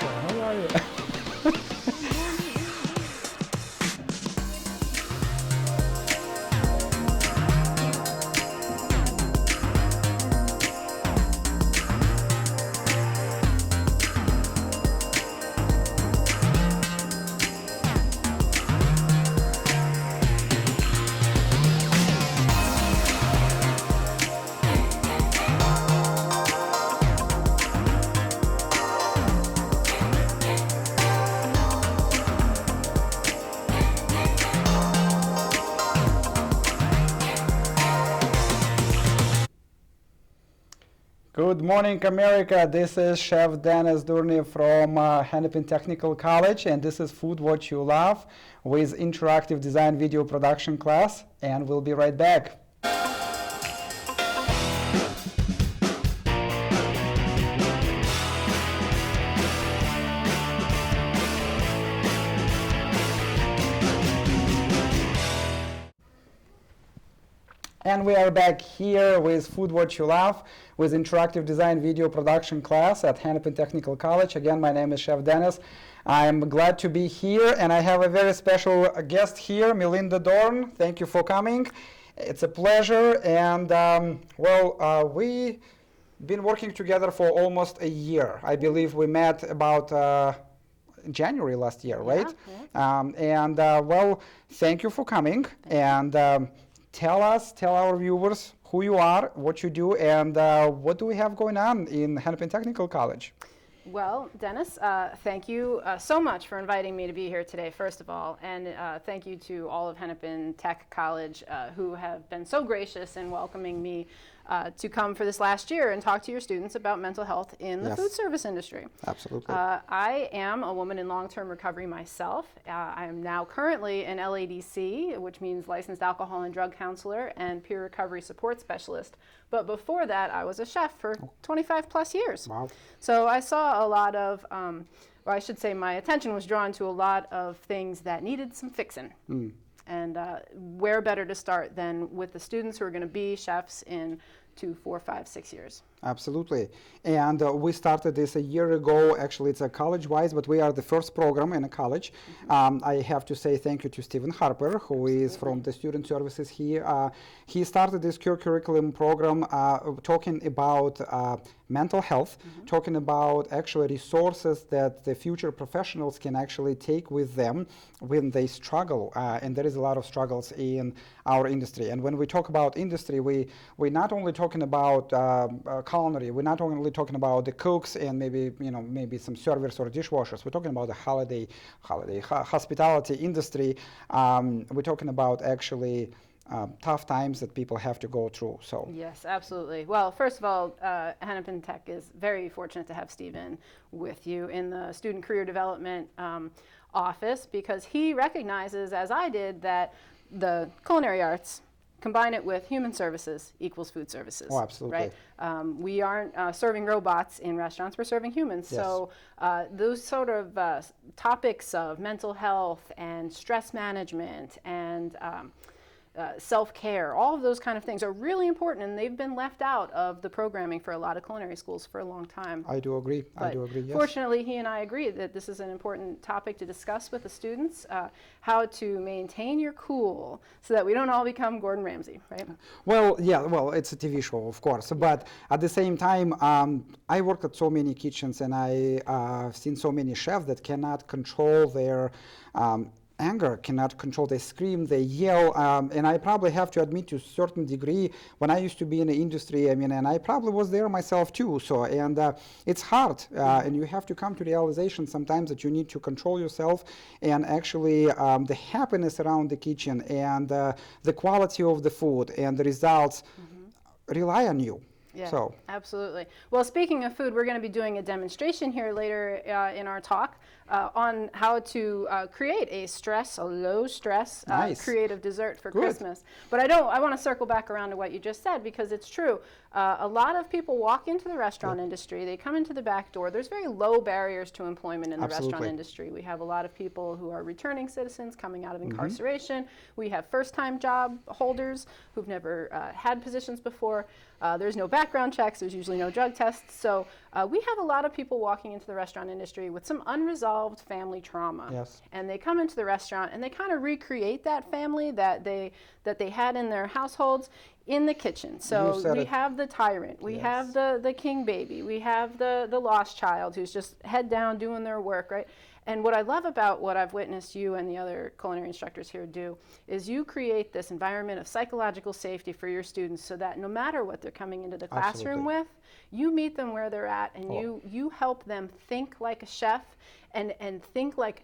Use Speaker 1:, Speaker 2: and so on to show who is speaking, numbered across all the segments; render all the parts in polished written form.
Speaker 1: America. How are you? Good morning, America. This is Chef Denis from Hennepin Technical College, and this is Food What You Love with interactive design video production class, and we'll be right back. And we are back here with Food What You Love with interactive design video production class at Hennepin Technical College. Again, my name is Chef Denis. I'm glad to be here, and I have a very special guest here, Melinda Dorn. Thank you for coming. It's a pleasure, and we've been working together for almost a year. I believe we met about January last year, right? Yeah. Thank you for coming. Tell our viewers who you are, what you do, and what do we have going on in Hennepin Technical College.
Speaker 2: Well, Denis, thank you so much for inviting me to be here today, first of all, and thank you to all of Hennepin Tech College who have been so gracious in welcoming me to come for this last year and talk to your students about mental health in the food service industry.
Speaker 1: Absolutely.
Speaker 2: I am a woman in long-term recovery myself. I am now currently an LADC, which means licensed alcohol and drug counselor and peer recovery support specialist. But before that, I was a chef for 25 plus years.
Speaker 1: Wow.
Speaker 2: So I saw a lot of, or I should say my attention was drawn to a lot of things that needed some fixing. And where better to start than with the students who are going to be chefs in 2, 4, 5, 6 years.
Speaker 1: Absolutely. And we started this a year ago. Actually, it's a college-wise, but we are the first program in a college. I have to say thank you to Stephen Harper, who is from the student services here. He started this curriculum program talking about mental health, talking about actually resources that the future professionals can actually take with them when they struggle. And there is a lot of struggles in our industry. And when we talk about industry, we're not only talking about culinary. We're not only talking about the cooks and maybe some servers or dishwashers. We're talking about the hospitality industry. We're talking about actually tough times that people have to go through. So
Speaker 2: yes, absolutely. Well, first of all, Hennepin Tech is very fortunate to have Stephen with you in the student career development office, because he recognizes, as I did, that the culinary arts, combine it with human services equals food services.
Speaker 1: Oh, absolutely.
Speaker 2: Right? We aren't serving robots in restaurants, we're serving humans.
Speaker 1: Yes.
Speaker 2: So those sort of topics of mental health and stress management and self-care, all of those kind of things are really important, and they've been left out of the programming for a lot of culinary schools for a long time.
Speaker 1: I do agree.
Speaker 2: But
Speaker 1: yes.
Speaker 2: Fortunately, he and I agree that this is an important topic to discuss with the students, how to maintain your cool so that we don't all become Gordon Ramsay, right?
Speaker 1: Well, yeah, it's a TV show, of course, but at the same time, I worked at so many kitchens, and I've seen so many chefs that cannot control their anger, cannot control, they scream, they yell, and I probably have to admit to a certain degree, when I used to be in the industry, and I probably was there myself too, so, and it's hard, and you have to come to realization sometimes that you need to control yourself, and actually the happiness around the kitchen, and the quality of the food, and the results rely on you.
Speaker 2: Yeah,
Speaker 1: so.
Speaker 2: Absolutely. Well, speaking of food, we're going to be doing a demonstration here later in our talk on how to create a low stress creative dessert for Christmas. But I want to circle back around to what you just said, because it's true. A lot of people walk into the restaurant industry, they come into the back door. There's very low barriers to employment in the restaurant industry. We have a lot of people who are returning citizens coming out of incarceration. We have first-time job holders who've never had positions before. There's no background checks, there's usually no drug tests. So we have a lot of people walking into the restaurant industry with some unresolved family trauma.
Speaker 1: Yes.
Speaker 2: And they come into the restaurant and they kind of recreate that family that they had in their households in the kitchen. So we have the tyrant, we have the king baby, we have the lost child who's just head down doing their work, right? And what I love about what I've witnessed you and the other culinary instructors here do is you create this environment of psychological safety for your students so that no matter what they're coming into the classroom with, you meet them where they're at and you help them think like a chef and think like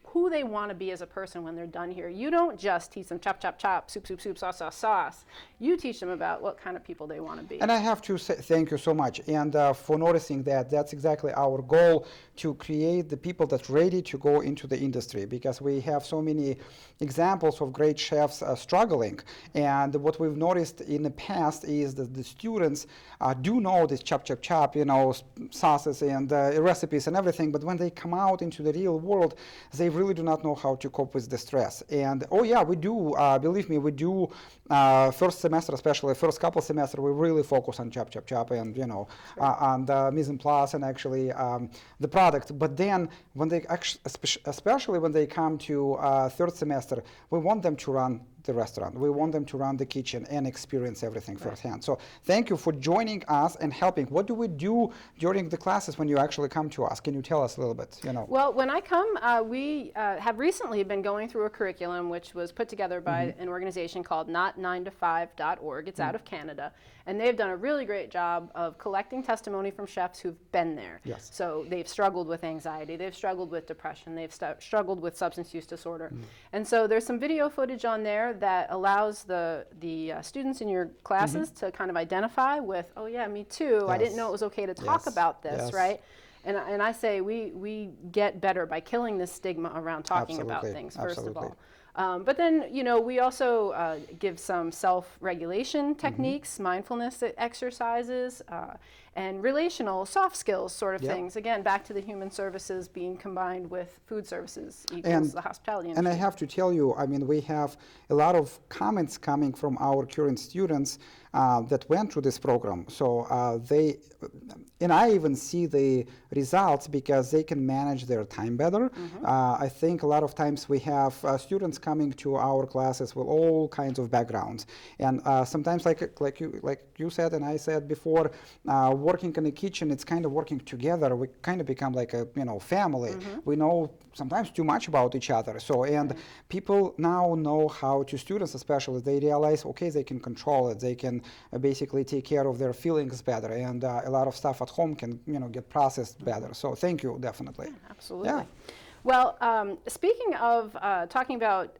Speaker 2: who they want to be as a person when they're done here. You don't just teach them chop, chop, chop, soup, soup, soup, sauce, sauce, sauce. You teach them about what kind of people they want to be.
Speaker 1: And I have to say thank you so much and for noticing that. That's exactly our goal, to create the people that's ready to go into the industry, because we have so many examples of great chefs struggling. And what we've noticed in the past is that the students do know this chop, chop, chop, you know, sauces and recipes and everything, but when they come out into the real world, they really do not know how to cope with the stress. And oh yeah, we do, believe me, we do first semester, especially first couple semester, we really focus on chop, chop, chop and, you know, on the mise en place and actually the product. But then when they actually, especially when they come to third semester, we want them to run the restaurant. We want them to run the kitchen and experience everything firsthand. So thank you for joining us and helping. What do we do during the classes when you actually come to us? Can you tell us a little bit? You know.
Speaker 2: Well, when I come, we have recently been going through a curriculum which was put together by an organization called not9to5.org. It's out of Canada. And they've done a really great job of collecting testimony from chefs who've been there.
Speaker 1: Yes.
Speaker 2: So they've struggled with anxiety, they've struggled with depression, they've struggled with substance use disorder. And so there's some video footage on there that allows the students in your classes to kind of identify with, oh yeah, me too. I didn't know it was okay to talk about this, right? And I say we get better by killing this stigma around talking about things, first of all. But then, you know, we also give some self-regulation techniques, mindfulness exercises, and relational soft skills sort of things. Again, back to the human services being combined with food services equals the hospitality industry.
Speaker 1: And I have to tell you, I mean, we have a lot of comments coming from our current students that went through this program. So and I even see the results because they can manage their time better. I think a lot of times we have students coming to our classes with all kinds of backgrounds, and sometimes like you said and I said before, working in the kitchen, it's kind of working together. We kind of become like a family. We know sometimes too much about each other. So and people now know how to, students especially, they realize they can control it. They can basically take care of their feelings better, and a lot of stuff at home can get processed better. So thank you, definitely.
Speaker 2: Yeah, absolutely. Well, speaking of talking about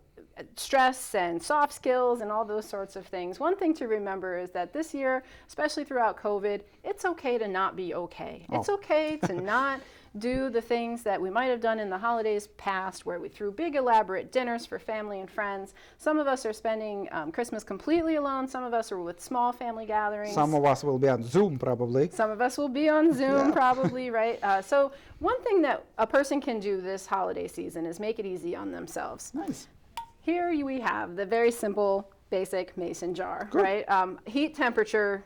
Speaker 2: stress and soft skills and all those sorts of things, one thing to remember is that this year, especially throughout COVID, it's okay to not be okay. It's okay to not do the things that we might have done in the holidays past, where we threw big elaborate dinners for family and friends. Some of us are spending Christmas completely alone. Some of us are with small family gatherings.
Speaker 1: Some of us will be on Zoom probably.
Speaker 2: Some of us will be on Zoom probably, right? So one thing that a person can do this holiday season is make it easy on themselves.
Speaker 1: Nice.
Speaker 2: Here we have the very simple basic mason jar, right? Heat temperature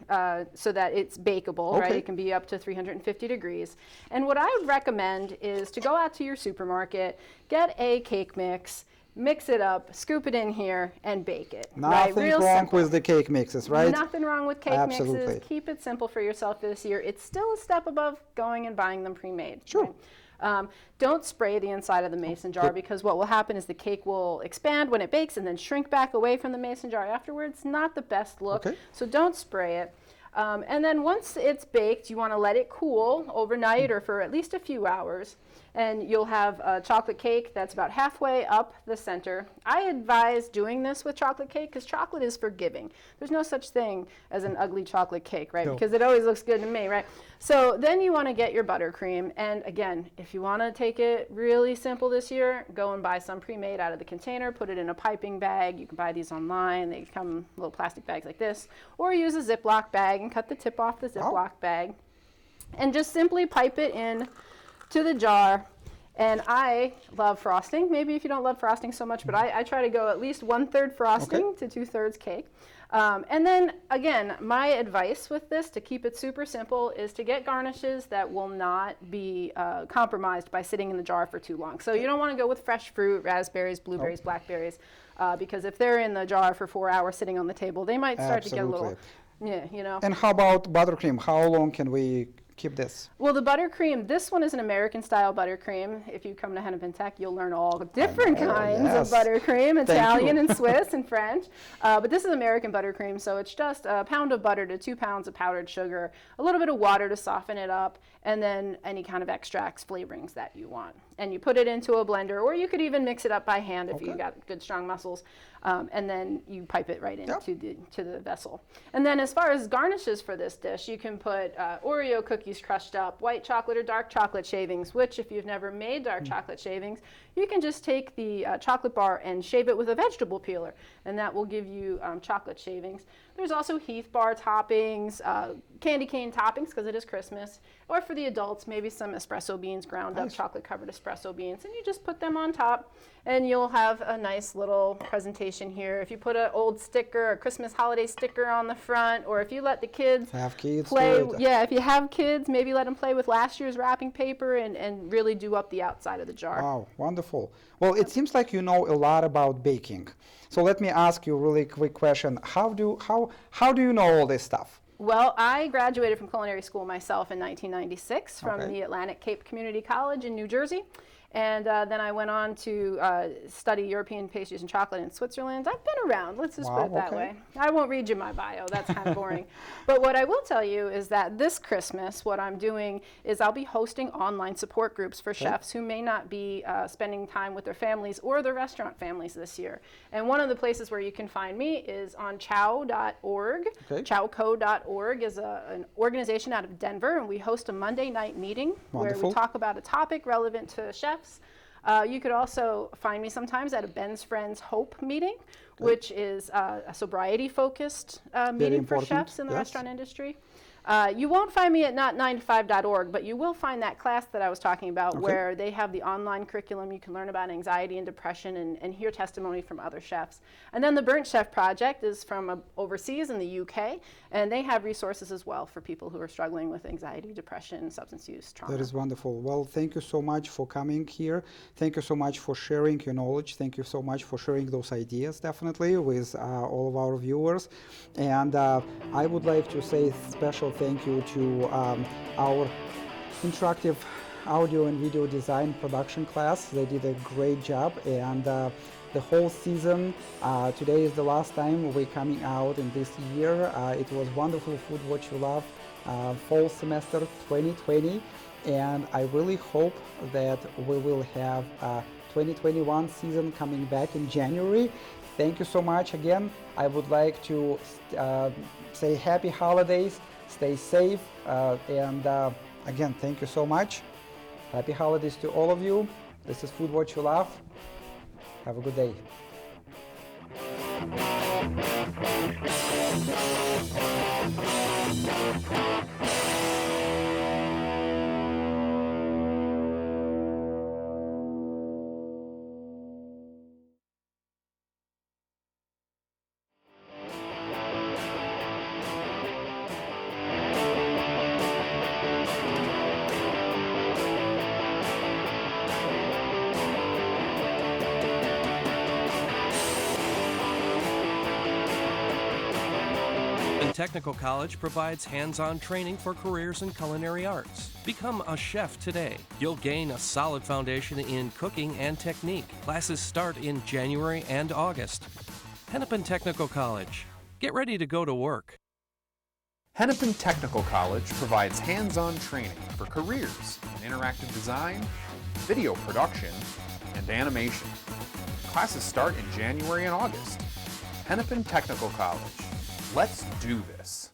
Speaker 2: so that it's bakeable, right? It can be up to 350 degrees. And what I would recommend is to go out to your supermarket, get a cake mix, mix it up, scoop it in here, and bake it.
Speaker 1: Nothing
Speaker 2: Real
Speaker 1: wrong
Speaker 2: simple.
Speaker 1: with the cake mixes, right?
Speaker 2: Nothing wrong with cake mixes. Keep it simple for yourself this year. It's still a step above going and buying them pre-made.
Speaker 1: Sure.
Speaker 2: Right? Don't spray the inside of the mason jar, because what will happen is the cake will expand when it bakes and then shrink back away from the mason jar afterwards. Not the best look, so don't spray it. And then once it's baked, you want to let it cool overnight or for at least a few hours. And you'll have a chocolate cake that's about halfway up the center. I advise doing this with chocolate cake because chocolate is forgiving. There's no such thing as an ugly chocolate cake, right? Because it always looks good to me, right? So then you want to get your buttercream. And again, if you want to take it really simple this year, go and buy some pre-made out of the container, put it in a piping bag. You can buy these online. They come in little plastic bags like this. Or use a Ziploc bag can cut the tip off the Ziploc bag and just simply pipe it in to the jar. And I love frosting. Maybe if you don't love frosting so much, but I try to go at least 1/3 frosting to 2/3 cake. And then again, my advice with this to keep it super simple is to get garnishes that will not be compromised by sitting in the jar for too long. So you don't want to go with fresh fruit, raspberries, blueberries, blackberries, because if they're in the jar for 4 hours sitting on the table, they might start to get a little, you know.
Speaker 1: And how about buttercream? How long can we keep this?
Speaker 2: Well, the buttercream, this one is an American style buttercream. If you come to Hennepin Tech, you'll learn all different kinds of buttercream, Italian and Swiss and French. But this is American buttercream, so it's just a pound of butter to 2 pounds of powdered sugar, a little bit of water to soften it up, and then any kind of extracts, flavorings that you want. And you put it into a blender, or you could even mix it up by hand if you got good strong muscles, and then you pipe it right into the vessel. And then as far as garnishes for this dish, you can put Oreo cookies crushed up, white chocolate or dark chocolate shavings, which if you've never made dark chocolate shavings, you can just take the chocolate bar and shave it with a vegetable peeler, and that will give you chocolate shavings. There's also Heath bar toppings, candy cane toppings because it is Christmas, or for the adults, maybe some espresso beans, ground up chocolate covered espresso beans, and you just put them on top and you'll have a nice little presentation here. If you put an old sticker, a Christmas holiday sticker on the front, or if you let the kids play, if you have kids, maybe let them play with last year's wrapping paper and really do up the outside of the jar.
Speaker 1: Wow, wonderful. Well, it seems like you know a lot about baking. So let me ask you a really quick question. How do you know all this stuff?
Speaker 2: Well, I graduated from culinary school myself in 1996 from the Atlantic Cape Community College in New Jersey. And then I went on to study European pastries and chocolate in Switzerland. I've been around, let's just put it that way. I won't read you my bio, that's kind of boring. But what I will tell you is that this Christmas, what I'm doing is I'll be hosting online support groups for chefs who may not be spending time with their families or their restaurant families this year. And one of the places where you can find me is on chow.org. Chowco.org is an organization out of Denver, and we host a Monday night meeting where we talk about a topic relevant to chefs. You could also find me sometimes at a Ben's Friends Hope meeting, which is a sobriety-focused meeting for chefs in the restaurant industry. You won't find me at not9to5.org, but you will find that class that I was talking about where they have the online curriculum. You can learn about anxiety and depression and hear testimony from other chefs. And then the Burnt Chef Project is from overseas in the UK, and they have resources as well for people who are struggling with anxiety, depression, substance use, trauma.
Speaker 1: That is wonderful. Well, thank you so much for coming here. Thank you so much for sharing your knowledge. Thank you so much for sharing those ideas, definitely, with all of our viewers. And I would like to say special thank you to our interactive audio and video design production class. They did a great job, and the whole season, today is the last time we're coming out in this year. It was wonderful Food What You Love fall semester 2020, and I really hope that we will have 2021 season coming back in January. Thank you so much again. I would like to say happy holidays. Stay safe, and again, thank you so much. Happy holidays to all of you. This is Food What You Love. Have a good day.
Speaker 3: Technical College provides hands-on training for careers in culinary arts. Become a chef today. You'll gain a solid foundation in cooking and technique. Classes start in January and August. Hennepin Technical College. Get ready to go to work.
Speaker 4: Hennepin Technical College provides hands-on training for careers in interactive design, video production, and animation. Classes start in January and August. Hennepin Technical College. Let's do this.